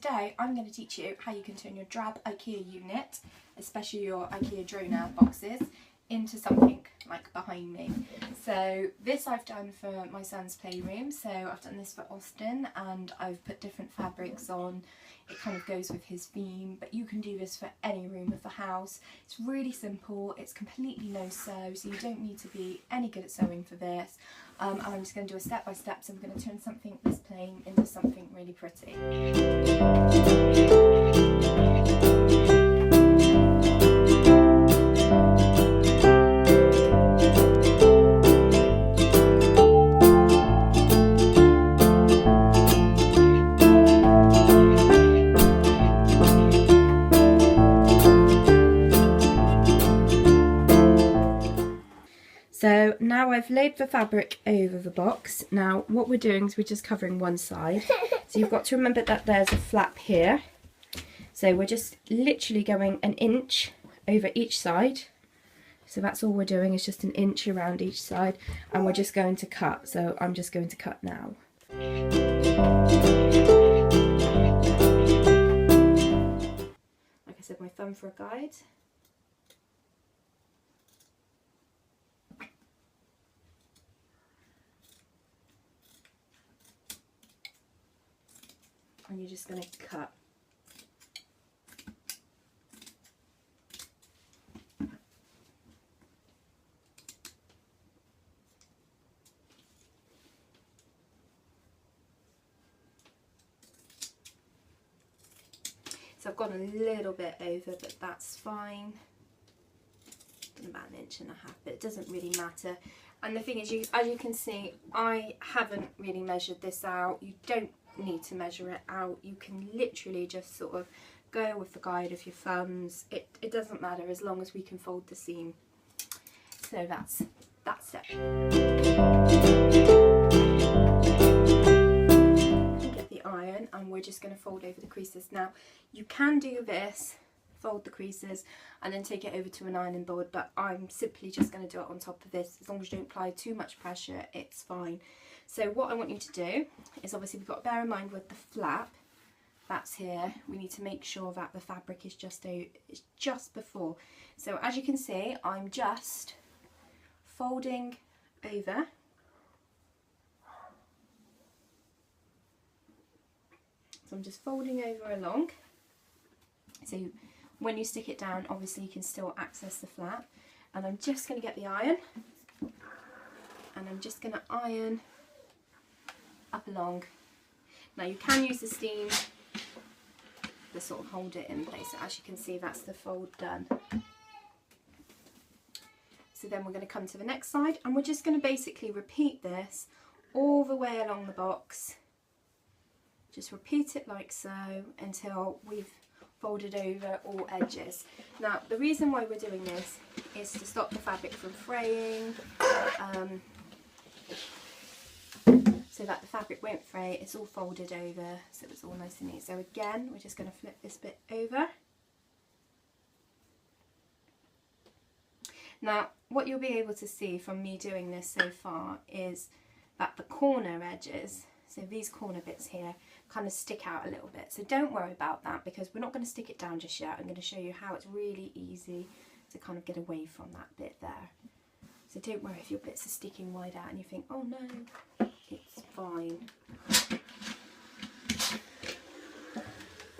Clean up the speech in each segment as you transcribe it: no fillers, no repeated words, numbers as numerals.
today I'm going to teach you how you can turn your drab Ikea unit, especially your Ikea Drona boxes, into something like behind me. So this I've done for my son's playroom, so I've done this for Austin and I've put different fabrics on. It kind of goes with his theme, but you can do this for any room of the house. It's really simple, it's completely no sew, so you don't need to be any good at sewing for this. And I'm just going to do a step by step, so I'm going to turn something this plain into something really pretty. So now I've laid the fabric over the box. Now what we're doing is we're just covering one side. So you've got to remember that there's a flap here. So we're just literally going an inch over each side. So that's all we're doing, is just an inch around each side, and we're just going to cut. So I'm just going to cut now. Like I said, my thumb for a guide. And you're just going to cut. So I've gone a little bit over, but that's fine. Done about 1.5 inches, but it doesn't really matter. And the thing is, as you can see, I haven't really measured this out. You don't need to measure it out. You can literally just sort of go with the guide of your thumbs. It doesn't matter as long as we can fold the seam. So that's it. Get the iron, and we're just going to fold over the creases. Now you can do this, fold the creases and then take it over to an ironing board, but I'm simply just going to do it on top of this. As long as you don't apply too much pressure, it's fine. So what I want you to do is, obviously we've got to bear in mind with the flap that's here, we need to make sure that the fabric is just before. So as you can see, I'm just folding over. So I'm just folding over along. So when you stick it down, obviously you can still access the flap. And I'm just going to get the iron, and I'm just going to iron up along. Now you can use the steam to sort of hold it in place. So as you can see, that's the fold done. So then we're going to come to the next side, and we're just going to basically repeat this all the way along the box. Just repeat it like so until we've folded over all edges. Now the reason why we're doing this is to stop the fabric from fraying, so that the fabric won't fray. It's all folded over, so it's all nice and neat. So again, we're just going to flip this bit over. Now what you'll be able to see from me doing this so far is that the corner edges, so these corner bits here, kind of stick out a little bit. So don't worry about that, because we're not going to stick it down just yet. I'm going to show you how it's really easy to kind of get away from that bit there. So don't worry if your bits are sticking wide out and you think, oh no, it's fine.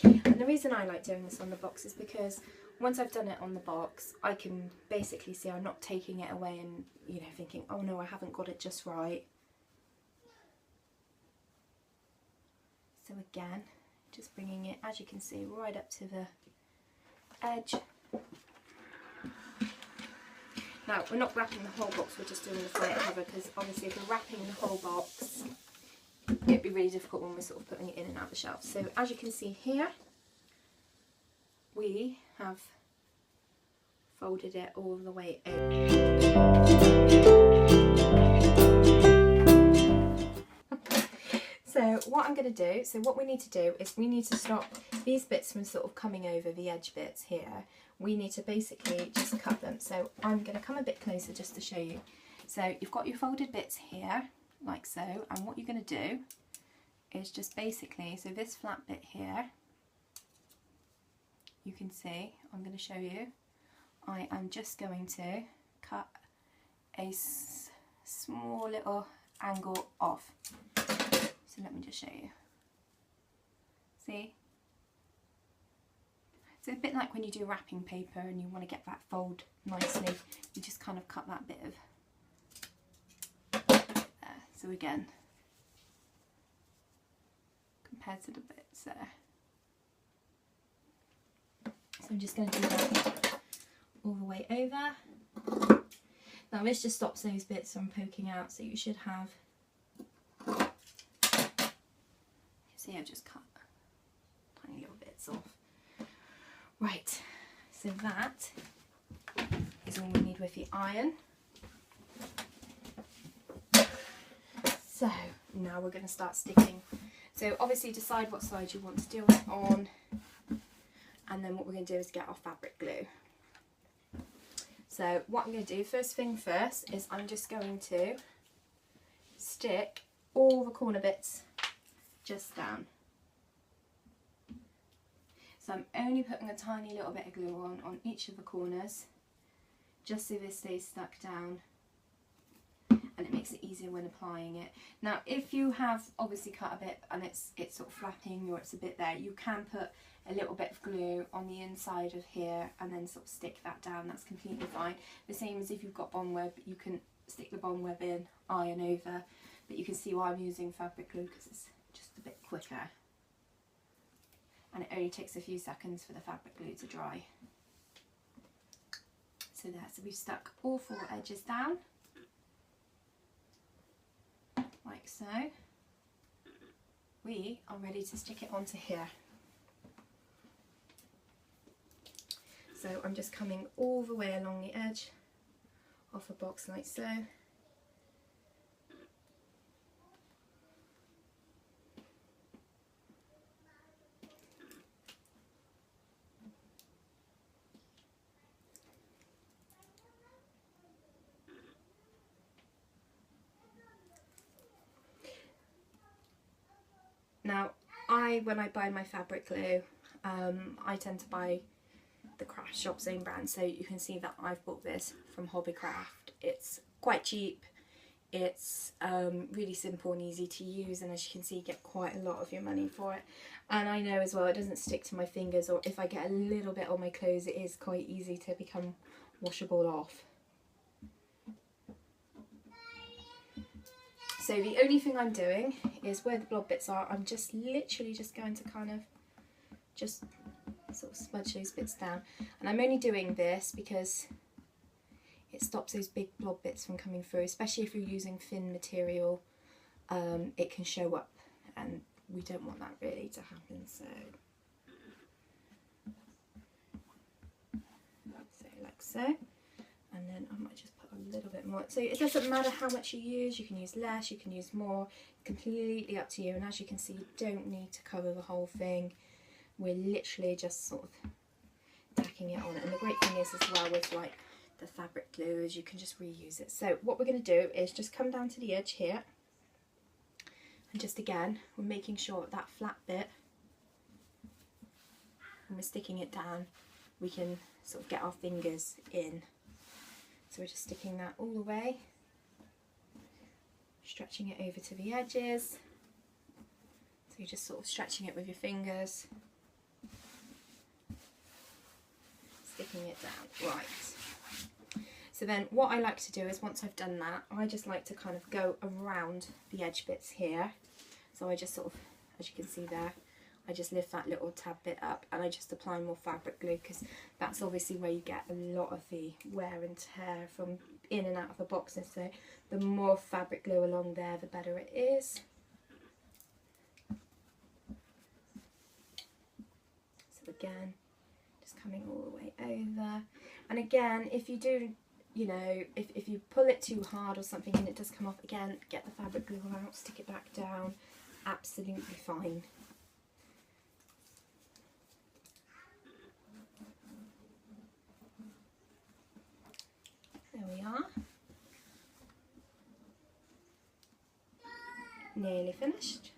And the reason I like doing this on the box is because once I've done it on the box, I can basically see I'm not taking it away and, you know, thinking, oh no, I haven't got it just right. So again, just bringing it, as you can see, right up to the edge. Now we're not wrapping the whole box, we're just doing the front cover, because obviously if we're wrapping the whole box, it'd be really difficult when we're sort of putting it in and out the shelf. So as you can see here, we have folded it all the way over. So what I'm going to do, so what we need to do is we need to stop these bits from sort of coming over the edge bits here. We need to basically just cut them. So I'm going to come a bit closer just to show you. So you've got your folded bits here, like so, and what you're going to do is just basically, so this flat bit here, you can see, I'm going to show you, I am just going to cut a small little angle off. So let me just show you. See? So it's a bit like when you do wrapping paper and you want to get that fold nicely, you just kind of cut that bit of there. So again, compared to the bits there. So I'm just going to do that all the way over. Now this just stops those bits from poking out, so you should have, see I've just cut tiny little bits off. Right, so that is all we need with the iron. So now we're going to start sticking. So obviously decide what side you want to do it on, and then what we're going to do is get our fabric glue. So what I'm going to do, first thing first, is I'm just going to stick all the corner bits just down. So I'm only putting a tiny little bit of glue on each of the corners, just so this stays stuck down, and it makes it easier when applying it. Now if you have obviously cut a bit and it's sort of flapping or it's a bit there, you can put a little bit of glue on the inside of here and then sort of stick that down. That's completely fine. The same as if you've got bond web, you can stick the bond web in, iron over, but you can see why I'm using fabric glue, because it's just a bit quicker. And it only takes a few seconds for the fabric glue to dry. So there, so we've stuck all 4 edges down, like so. We are ready to stick it onto here. So I'm just coming all the way along the edge of the box like so. Now, when I buy my fabric glue, I tend to buy the craft shop's own brand, so you can see that I've bought this from Hobbycraft. It's quite cheap, it's really simple and easy to use, and as you can see you get quite a lot of your money for it. And I know as well it doesn't stick to my fingers, or if I get a little bit on my clothes it is quite easy to become washable off. So the only thing I'm doing is where the blob bits are, I'm just literally just going to kind of just sort of smudge those bits down. And I'm only doing this because it stops those big blob bits from coming through, especially if you're using thin material. It can show up and we don't want that really to happen. So like so. And then I might just put a little bit more. So it doesn't matter how much you can use less, you can use more, completely up to you. And as you can see, you don't need to cover the whole thing. We're literally just sort of tacking it on. And the great thing is as well with like the fabric glue is you can just reuse it. So what we're going to do is just come down to the edge here. And just again, we're making sure that flat bit, when we're sticking it down, we can sort of get our fingers in. So we're just sticking that all the way, stretching it over to the edges. So you're just sort of stretching it with your fingers, sticking it down. Right. So then what I like to do is once I've done that, I just like to kind of go around the edge bits here. So I just sort of, as you can see there, I just lift that little tab bit up and I just apply more fabric glue, because that's obviously where you get a lot of the wear and tear from in and out of the boxes. So the more fabric glue along there, the better it is. So again, just coming all the way over. And again, if you do, you know, if you pull it too hard or something and it does come off, again, get the fabric glue out, stick it back down, absolutely fine. There we are. Nearly finished.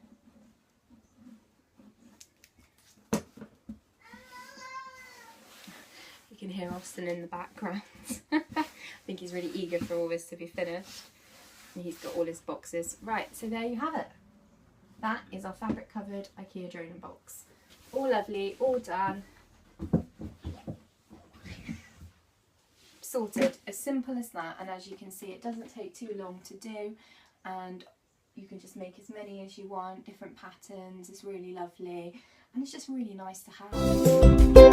can hear Austin in the background. I think he's really eager for all this to be finished. And he's got all his boxes. Right, so there you have it. That is our fabric covered Ikea Drona box. All lovely, all done. Sorted, as simple as that, and as you can see it doesn't take too long to do, and you can just make as many as you want, different patterns. It's really lovely and it's just really nice to have.